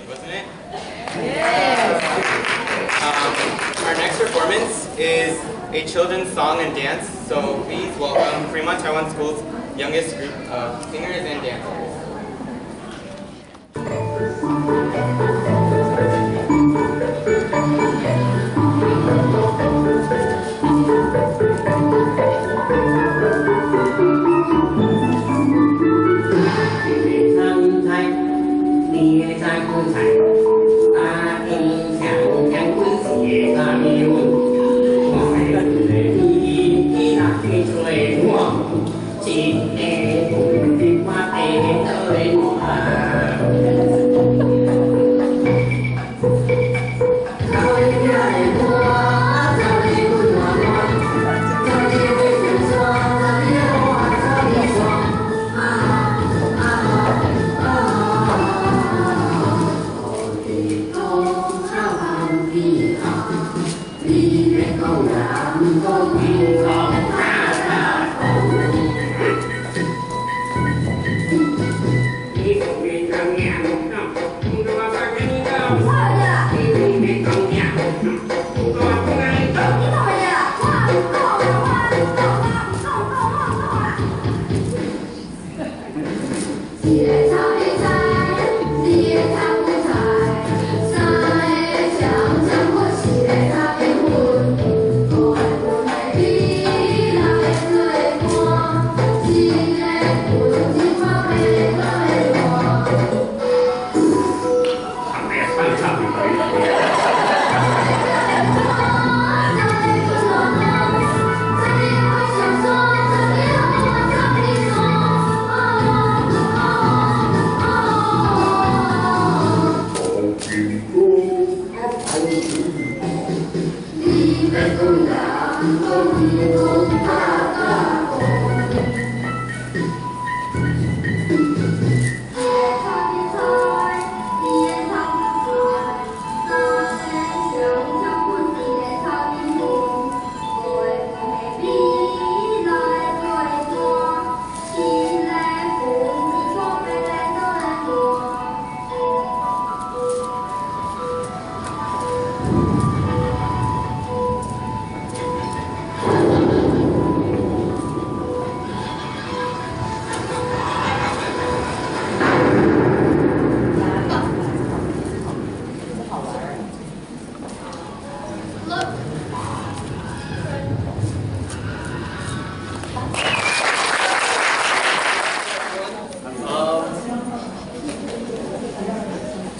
wasn't it? Yes. Our next performance is a children's song and dance, so please welcome Fremont Taiwan School's youngest group of singers and dancers.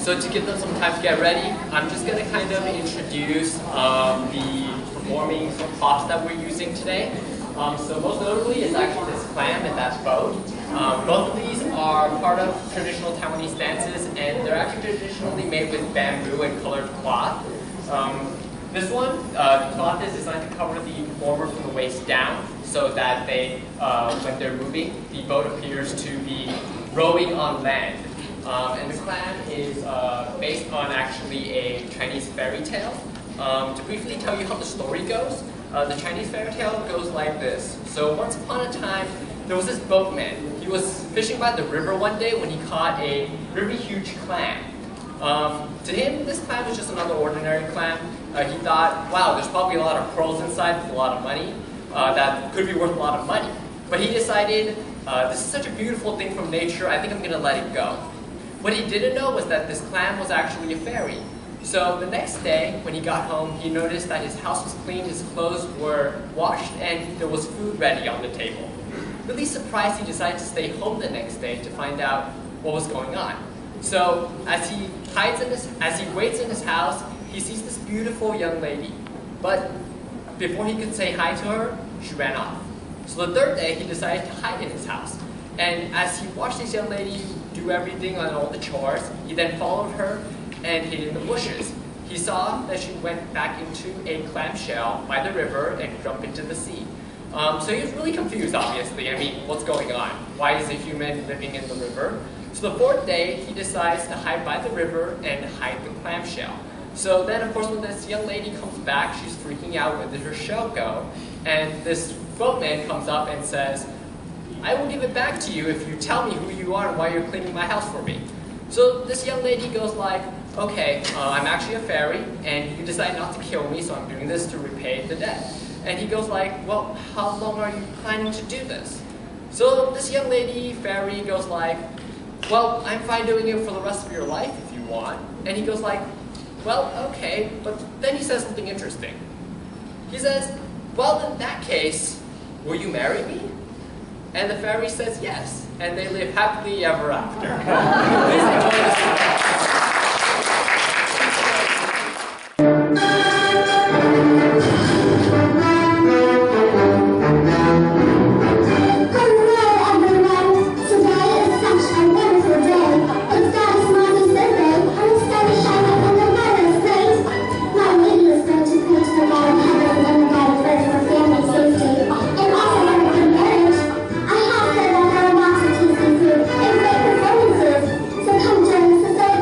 'So to give them some time to get ready, I'm just going to kind of introduce the performing props that we're using today. So most notably is actually this clam and that boat. Both of these are part of traditional Taiwanese dances, and they're actually traditionally made with bamboo and colored cloth. This one, the cloth is designed to cover the performer from the waist down, so that they, when they're moving, the boat appears to be rowing on land. And the clam is based on actually a Chinese fairy tale. To briefly tell you how the story goes, the Chinese fairy tale goes like this. So once upon a time, there was this boatman. He was fishing by the river one day when he caught a really huge clam. To him, this clam was just another ordinary clam. He thought, wow, there's probably a lot of pearls inside with a lot of money that could be worth a lot of money. But he decided, this is such a beautiful thing from nature, I think I'm going to let it go. What he didn't know was that this clam was actually a fairy. So the next day, when he got home, he noticed that his house was clean, his clothes were washed, and there was food ready on the table. Really surprised, he decided to stay home the next day to find out what was going on. So as he waits in his house, he sees this beautiful young lady. But before he could say hi to her, she ran off. So the third day, he decided to hide in his house. And as he watched this young lady do everything on all the chores, he then followed her and hid in the bushes. He saw that she went back into a clamshell by the river and jumped into the sea. So he was really confused, obviously. I mean, what's going on? Why is a human living in the river? So the fourth day, he decides to hide by the river and hide the clamshell. So then, of course, when this young lady comes back, she's freaking out, where did her shell go? And this boatman comes up and says, I will give it back to you if you tell me who you are and why you're cleaning my house for me. So this young lady goes like, okay, I'm actually a fairy, and you decide not to kill me, so I'm doing this to repay the debt. And he goes like, well, how long are you planning to do this? So this young lady, fairy, goes like, well, I'm fine doing it for the rest of your life if you want. And he goes like, well, okay, but then he says something interesting. He says, well, in that case, will you marry me? And the fairy says yes, and they live happily ever after. Please enjoy this video. So come join us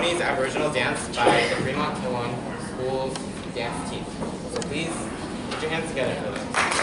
Vietnamese Aboriginal dance by the Fremont Taiwan School's dance team. So please put your hands together for them.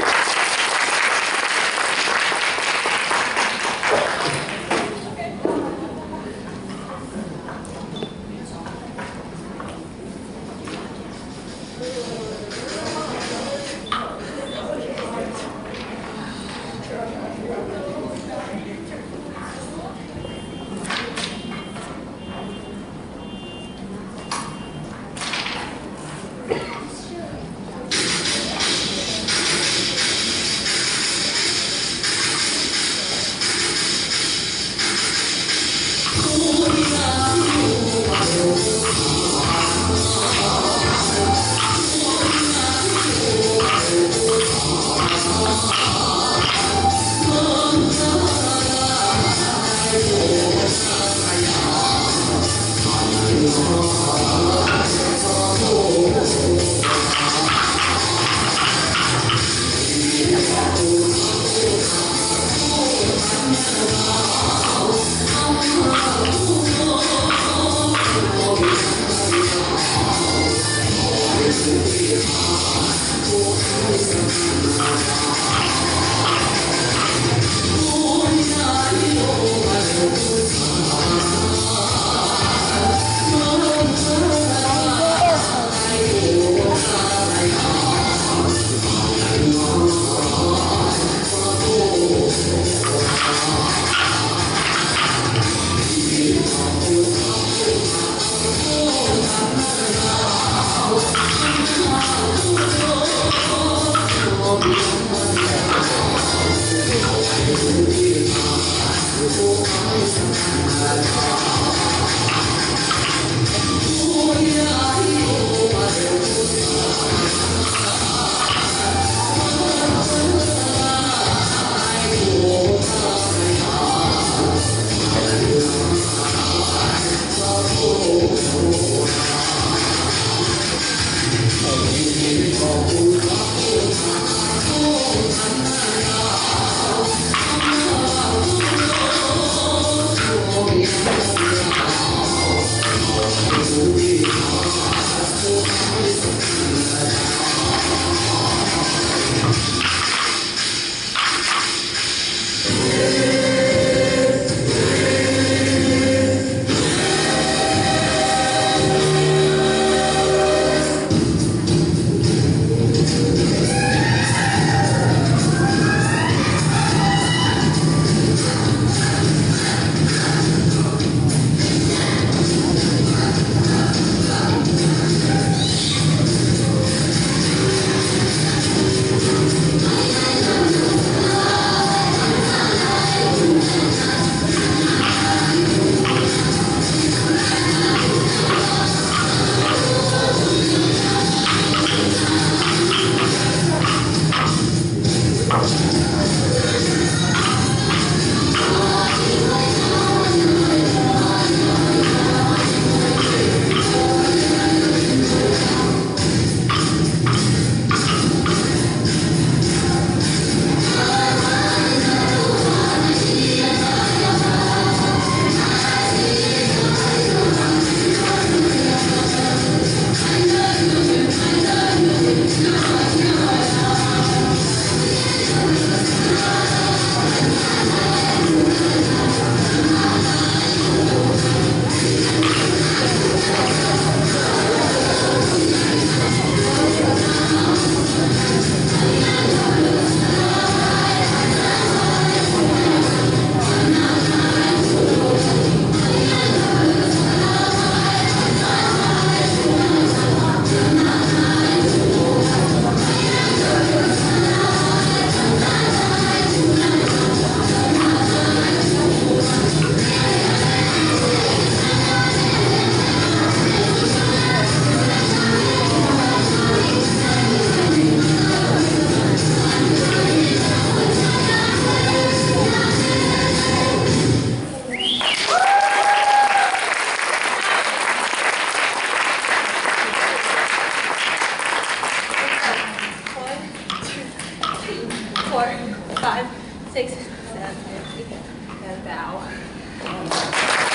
Five, six, seven, eight, and bow.